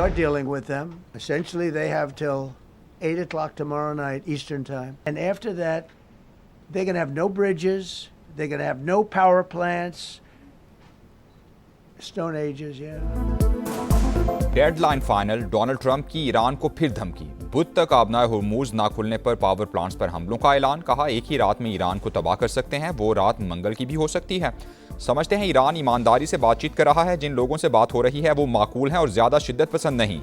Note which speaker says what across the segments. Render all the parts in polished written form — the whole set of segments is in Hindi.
Speaker 1: are dealing with them. Essentially, they have till 8 o'clock tomorrow night, Eastern Time. And after that, they're going to have no bridges. They're going to have no power plants. Stone Ages, yeah.
Speaker 2: Deadline final, Donald Trump की ईरान को फिर धमकी। बुध तक आबनाए हुर्मुज ना खुलने पर पावर प्लांट्स पर हमलों का ऐलान। कहा एक ही रात में ईरान को तबाह कर सकते हैं, वो रात मंगल की भी हो सकती है। समझते हैं ईरान ईमानदारी से बातचीत कर रहा है, जिन लोगों से बात हो रही है वो माकूल हैं और ज्यादा शिद्दत पसंद नहीं।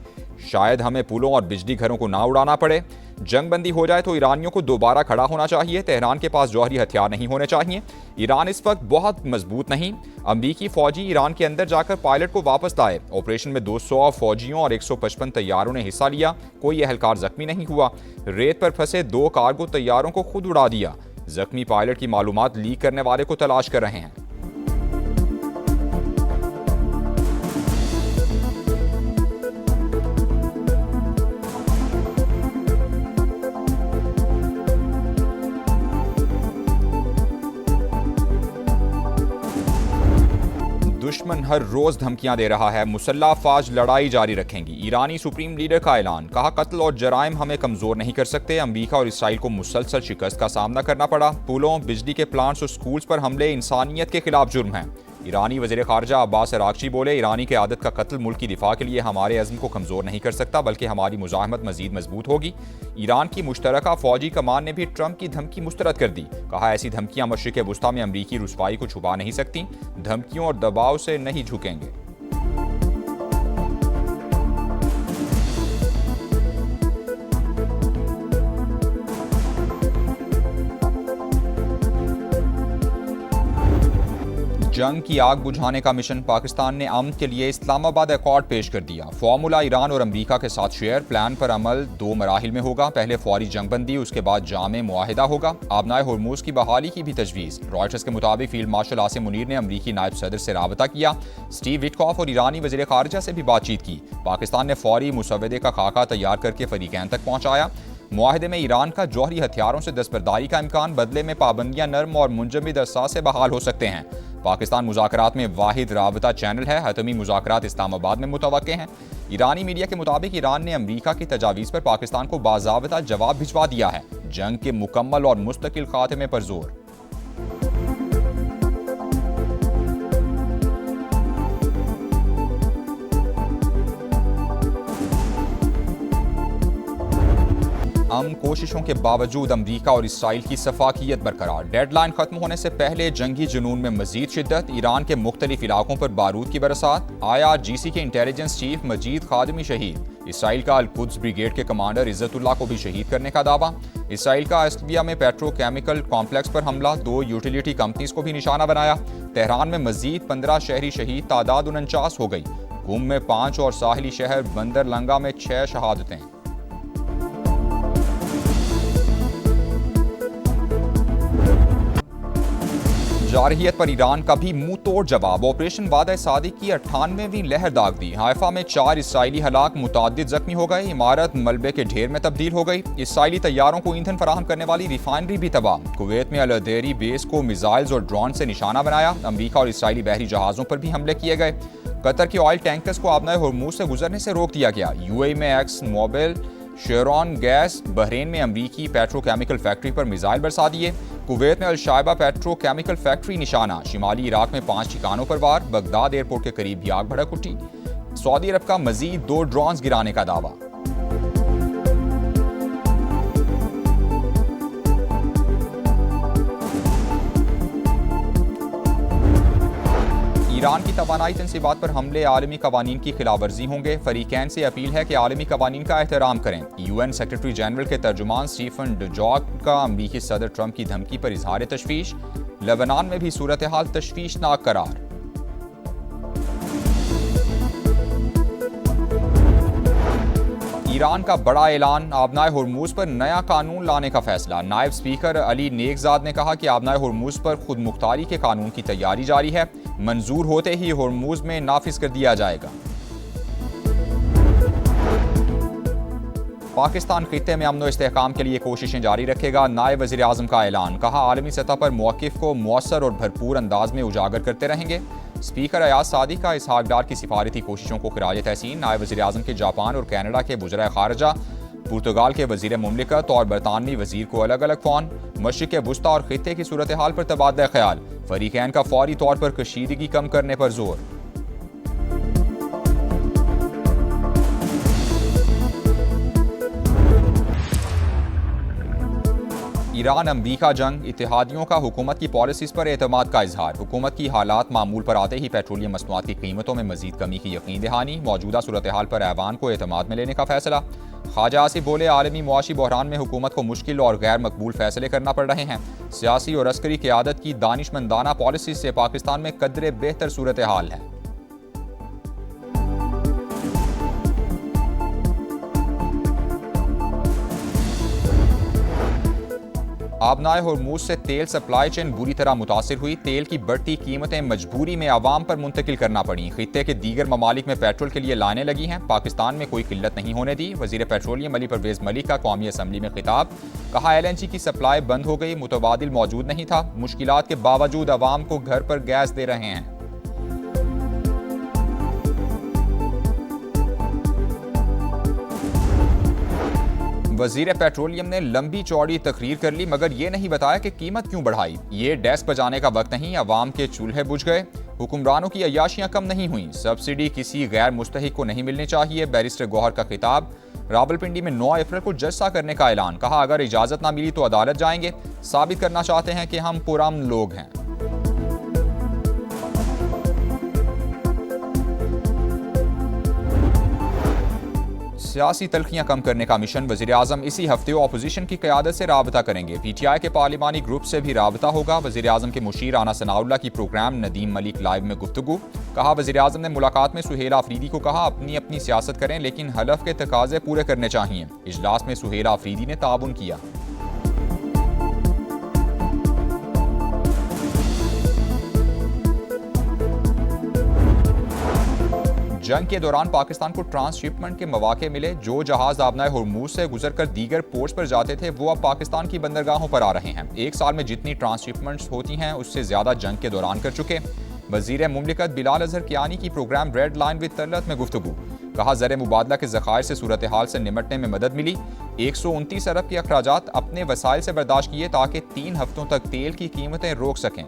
Speaker 2: शायद हमें पुलों और बिजली घरों को ना उड़ाना पड़े। जंग बंदी हो जाए तो ईरानियों को दोबारा खड़ा होना चाहिए। तेहरान के पास जौहरी हथियार नहीं होने चाहिए। ईरान इस वक्त बहुत मजबूत नहीं। अमरीकी फौजी ईरान के अंदर जाकर पायलट को वापस लाए। ऑपरेशन में 200 फौजियों और 155 तैयारों ने हिस्सा लिया। कोई एहलकार जख्मी नहीं हुआ। रेत पर फंसे 2 कार्गो तैयारों को खुद उड़ा दिया। जख्मी पायलट की मालूमात लीक करने वाले को तलाश कर रहे हैं। दुश्मन हर रोज धमकियां दे रहा है, मुसल्लह अफवाज लड़ाई जारी रखेंगी। ईरानी सुप्रीम लीडर का ऐलान। कहा कत्ल और जराइम हमें कमजोर नहीं कर सकते। अमेरिका और इसराइल को मुसलसल शिकस्त का सामना करना पड़ा। पुलों, बिजली के प्लांट्स और स्कूल्स पर हमले इंसानियत के खिलाफ जुर्म हैं। ईरानी वज़ीर ख़ारजा अब्बास अराग़ची बोले, ईरानी की आदत का कत्ल मुल्क की दिफा के लिए हमारे अज़्म को कमज़ोर नहीं कर सकता, बल्कि हमारी मुज़ाहमत मज़ीद मजबूत होगी। ईरान की मुश्तरका फ़ौजी कमान ने भी ट्रंप की धमकी मुस्तरद कर दी। कहा ऐसी धमकियां मशरिक़ वुस्ता में अमरीकी रुसवाई को छुपा नहीं सकती। धमकियों और दबाव से नहीं झुकेंगे। जंग की आग बुझाने का मिशन। पाकिस्तान ने अमन के लिए इस्लामाबाद अकॉर्ड पेश कर दिया। फॉर्मूला ईरान और अमेरिका के साथ शेयर। प्लान पर अमल 2 मराहिल में होगा। पहले फौरी जंगबंदी, उसके बाद जामे मुआहिदा होगा। आबनाए हुर्मुज की बहाली की भी तजवीज़। रॉयटर्स के मुताबिक फील्ड मार्शल आसिम मुनीर ने अमरीकी नायब सदर से राबता किया। स्टीव विटकॉफ और ईरानी वज़ीर ख़ारजा से भी बातचीत की। पाकिस्तान ने फौरी मुसवदे का खाका तैयार करके फरीकैन तक पहुँचाया। मुआहिदे में ईरान का जौहरी हथियारों से दस्तबरदारी का इम्कान, बदले में पाबंदियां नर्म और मुंजमद अरसा से बहाल हो सकते हैं। पाकिस्तान मुज़ाकरात में वाहिद राबता चैनल है। हतमी मुज़ाकरात इस्लामाबाद में मुतवक्के हैं। ईरानी मीडिया के मुताबिक ईरान ने अमरीका की तजावीज़ पर पाकिस्तान को बाज़ाब्ता जवाब भिजवा दिया है। जंग के मुकम्मल और मुस्तकिल खात्मे पर जोर। कोशिशों के बावजूद अमरीका और इसराइल की सफाकियत बरकरार। डेडलाइन खत्म होने से पहले जंगी जुनून में मजीद शिद्दत। ईरान के मुख्तलिफ इलाकों पर बारूद की बरसात। IRGC के इंटेलिजेंस चीफ मजीद खादमी शहीद। इसराइल का अल-कुद्स ब्रिगेड के कमांडर इज्जतुल्लाह को भी शहीद करने का दावा। इसराइल का अस्लिया में पेट्रोकेमिकल कॉम्प्लेक्स पर हमला। 2 यूटिलिटी कंपनीज को भी निशाना बनाया। तेहरान में मजीद 15 शहरी शहीद, तादाद 49 हो गई। कुम में 5 और साहिली शहर बंदरलंगा में 6 शहादतें। जारहियत पर ईरान का भी मुंह तोड़ जवाब। ऑपरेशन वादा सादिक की 98वीं लहर दाग दी। हाइफा में 4 इसराइली हलाक, मुतादिद जख्मी हो गए। इमारत मलबे के ढेर में तब्दील हो गई। इसराइली तैयारों को ईंधन फराहम करने वाली रिफाइनरी भी तबाह। कुवैत में अल-अदेरी बेस को मिसाइल्स और ड्रोन से निशाना बनाया। अमरीका और इसराइली बहरी जहाजों पर भी हमले किए गए। कतर के ऑयल टैंकर्स को आबनाए हुर्मुज से गुजरने से रोक दिया गया। UAE में एक्सन मोबिल, शेरॉन गैस। बहरीन में अमरीकी पेट्रोकेमिकल फैक्ट्री पर मिसाइल बरसा दिए। कुवैत में अल-शाइबा पेट्रोकेमिकल फैक्ट्री निशाना। शिमाली इराक में 5 ठिकानों पर वार। बगदाद एयरपोर्ट के करीब भी आग भड़क उठी। सऊदी अरब का मजीद 2 ड्रोन्स गिराने का दावा। ईरान की तवानाई तंसीबात पर हमले आलमी कवानीन की खिलाफवर्जी होंगे। फरीकैन से अपील है कि आलमी कवानीन का एहतराम करें। UN सेक्रेटरी जनरल के तर्जुमान स्टीफन डुजार्क का अमरीकी सदर ट्रंप की धमकी पर इजहार तशवीश। लेबनान में भी सूरत हाल तशवीशनाक करार। ईरान का बड़ा ऐलान। आबनाए हुर्मुज पर नया कानून लाने का फैसला। नायब स्पीकर अली नेकजाद ने कहा कि आबनाए हुर्मुज पर खुद मुख्तारी के कानून की तैयारी जारी है। मंजूर होते ही हुर्मुज में नाफिज कर दिया जाएगा। पाकिस्तान खित्ते में अमन व इस्तेहकाम के लिए कोशिशें जारी रखेगा। नायब वज़ीर आज़म का ऐलान। कहा आलमी सतह पर मौक़िफ़ को मौसर और भरपूर अंदाज में उजागर करते रहेंगे। स्पीकर अयाज सादी का इसहाक डार की सिफारती कोशिशों को खिराज तहसीन। नायब वज़ीर-ए-आज़म के जापान और कनाडा के वज़ीर ख़ारजा, पुर्तगाल के वज़ीर मुमलिकत और बरतानवी वज़ीर को अलग अलग फ़ोन। मशरिक़ वुस्ता और ख़ित्ते की सूरत हाल पर तबादला ख्याल। फ़रीक़ैन का फौरी तौर पर कशीदगी कम करने पर जोर। ईरान अमरीका जंग, इत्तेहादियों का हुकूमत की पॉलिसीज़ पर एतमाद का इजहार। हुकूमत की हालात मामूल पर आते ही पेट्रोलियम मसनूआत की कीमतों में मजीद कमी की यकीन दहानी। मौजूदा सूरत हाल पर ऐवान को एतमाद में लेने का फैसला। ख्वाजा आसिफ बोले, आलमी मुआशी बहरान में हुकूमत को मुश्किल और गैर मकबूल फैसले करना पड़ रहे हैं। सियासी और अस्करी क़यादत की दानिशमंदाना पॉलिसी से पाकिस्तान में कदरे बेहतर सूरत हाल है। आबनाए होर्मुज से तेल सप्लाई चेन बुरी तरह मुतासिर हुई। तेल की बढ़ती कीमतें मजबूरी में आवाम पर मुंतकिल करना पड़ी। खित्ते के दीगर ममालिक में पेट्रोल के लिए लाइनें लगी हैं। पाकिस्तान में कोई किल्लत नहीं होने दी। वजीर पेट्रोलियम अली परवेज मलिक का कौमी असम्बली में खिताब। कहा, LNG की सप्लाई बंद हो गई, मुतबादिल मौजूद नहीं था। मुश्किलात के बावजूद आवाम को घर पर गैस दे रहे हैं। वजीर पेट्रोलियम ने लंबी चौड़ी तकरीर कर ली, मगर ये नहीं बताया कि कीमत क्यों बढ़ाई। ये डेस्क बजाने का वक्त नहीं, अवाम के चूल्हे बुझ गए। हुक्मरानों की अय्याशियां कम नहीं हुई। सब्सिडी किसी गैर मुस्तहिक को नहीं मिलनी चाहिए। बैरिस्टर गौहर का खिताब। रावलपिंडी में 9 अप्रैल को जलसा करने का ऐलान। कहा, अगर इजाजत ना मिली तो अदालत जाएंगे। साबित करना चाहते हैं कि हम पुरअमन लोग हैं। सियासी तलखियां कम करने का मिशन। वज़ीर-ए-आज़म इसी हफ्ते अपोजिशन की क़यादत से राबता करेंगे। PTI के पार्लिमानी ग्रुप से भी राबता होगा। वज़ीर-ए-आज़म के मुशीर राना सनाउल्लाह की प्रोग्राम नदीम मलिक लाइव में गुफ्तगू। कहा, वज़ीर-ए-आज़म ने मुलाकात में सुहेल आफरीदी को कहा, अपनी अपनी सियासत करें लेकिन हलफ के तकाजे पूरे करने चाहिए। इजलास में सुहेल आफरीदी ने ताउन किया। जंग के दौरान पाकिस्तान को ट्रांसशिपमेंट के मौके मिले। जो जहाज आबनाए होर्मुज से गुजरकर दीगर पोर्ट्स पर जाते थे वो अब पाकिस्तान की बंदरगाहों पर आ रहे हैं। एक साल में जितनी ट्रांसशिपमेंट्स होती हैं उससे ज्यादा जंग के दौरान कर चुके। वजीर मुमलिकत बिलाल अजहर कियानी की program red line with Talat में गुफ्तगू। कहा, ज़र मुबादला के ज़खायर से सूरत हाल से निमटने में मदद मिली। 129 अरब के अखराजात अपने वसाइल से बर्दाश्त किए ताकि 3 हफ्तों तक तेल की कीमतें रोक सकें।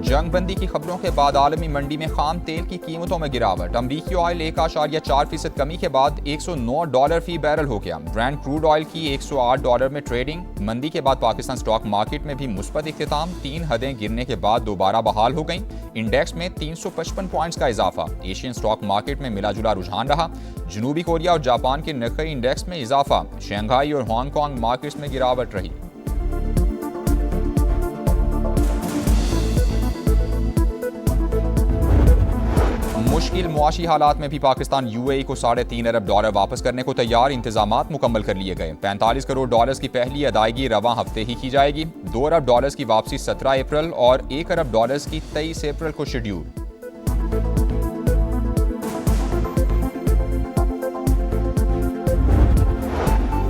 Speaker 2: जंग बंदी की खबरों के बाद आलमी मंडी में खाम तेल की कीमतों में गिरावट। अमरीकी ऑयल 1.4% कमी के बाद $109 फी बैरल हो गया। ब्रांड क्रूड ऑयल की $108 में ट्रेडिंग। मंदी के बाद पाकिस्तान स्टॉक मार्केट में भी मुस्बत इख्तिताम। 3 हदें गिरने के बाद दोबारा बहाल हो गईं। इंडेक्स में 355 पॉइंट्स का इजाफा। एशियन स्टॉक मार्केट में मिला जुला रुझान रहा। जनूबी कोरिया और जापान के निक्केई इंडेक्स में इजाफा। शंघाई और हांगकांग मार्केट्स में गिरावट रही। मुश्किल मुआशी हालात में भी पाकिस्तान UAE को $3.5 अरब वापस करने को तैयार। इंतजामात मुकम्मल कर लिए गए। $45 करोड़ की पहली अदायगी रवां हफ्ते ही की जाएगी। $2 अरब की वापसी 17 अप्रैल और $1 अरब की 23 अप्रैल को शेड्यूल।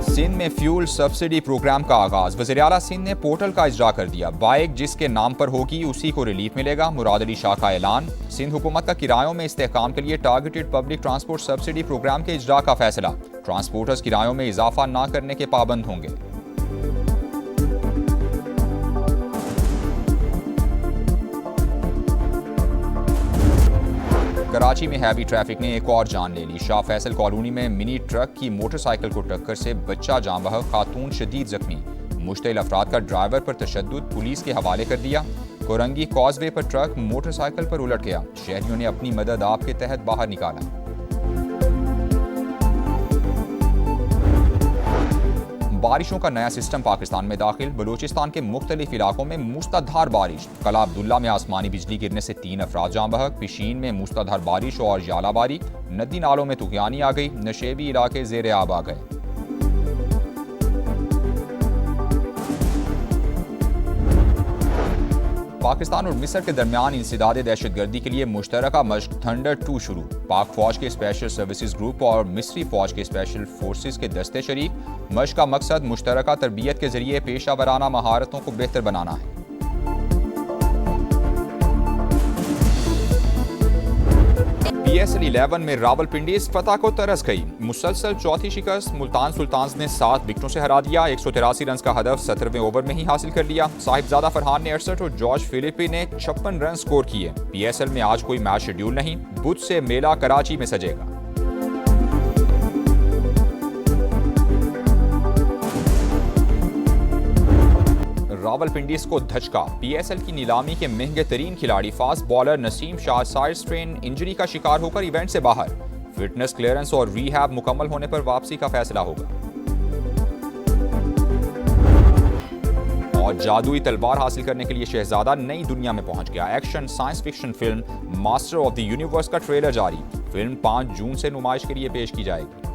Speaker 2: सिंध में फ्यूल सब्सिडी प्रोग्राम का आगाज। वज़ीर-ए-आला सिंध ने पोर्टल का इजरा कर दिया। बाइक जिसके नाम पर होगी उसी को रिलीफ मिलेगा। मुराद अली शाह का ऐलान। सिंध हुकूमत का किरायों में इस्तेहकाम के लिए targeted public transport subsidy program के इजरा का फैसला। ट्रांसपोर्टर्स किरायों में इजाफा न करने के पाबंद होंगे। कराची में हैवी ट्रैफिक ने एक और जान ले ली। शाह फैसल कॉलोनी में मिनी ट्रक की मोटरसाइकिल को टक्कर से बच्चा जान बहक, खातून शदीद जख्मी। मुश्तिल अफराद का ड्राइवर पर तशद्दुद, पुलिस के हवाले कर दिया। कोरंगी कॉजवे पर ट्रक मोटरसाइकिल पर उलट गया। शहरियों ने अपनी मदद आप के तहत बाहर निकाला। बारिशों का नया सिस्टम पाकिस्तान में दाखिल। बलूचिस्तान के मुख्तलिफ इलाकों में मूसलाधार बारिश। कला अब्दुल्ला में आसमानी बिजली गिरने से 3 अफराद जाँ बहक। पिशीन में मूसलाधार बारिश और यालाबारी। नदी नालों में तुगयानी आ गई। नशेबी इलाके ज़ेरे आब आ गए। पाकिस्तान और मिस्र के दरमियान इंसदाद दहशतगर्दी के लिए मुश्तरका मशक थंडर 2 शुरू। पाक फौज के स्पेशल सर्विसेज ग्रुप और मिस्री फौज के स्पेशल फोर्सेज के दस्ते शरीक। मशक का मकसद मुश्तरका तरबियत के जरिए पेशा वराना महारतों को बेहतर बनाना है। PSL 11 में रावलपिंडी इस फतह को तरस गई। मुसलसल चौथी शिकस्त मुल्तान सुल्तान्स ने 7 विकेटों से हरा दिया। 183 रन का हदफ 17वें ओवर में ही हासिल कर लिया। साहिबजादा फरहान ने 68 और जॉर्ज फिलिपी ने 56 रन स्कोर किए। PSL में आज कोई मैच शेड्यूल नहीं। बुध से मेला कराची में सजेगा। रावलपिंडीज को धचका। PSL की नीलामी के महंगे तरीन खिलाड़ी fast bowler Naseem Shah side strain injury का शिकार होकर इवेंट से बाहर। फिटनेस क्लियरेंस और रीहैब मुकम्मल होने पर वापसी का फैसला होगा। और जादुई तलवार हासिल करने के लिए शहजादा नई दुनिया में पहुंच गया। Action science fiction film master of the universe का ट्रेलर जारी। फिल्म 5 जून से नुमाइश के लिए पेश की जाएगी।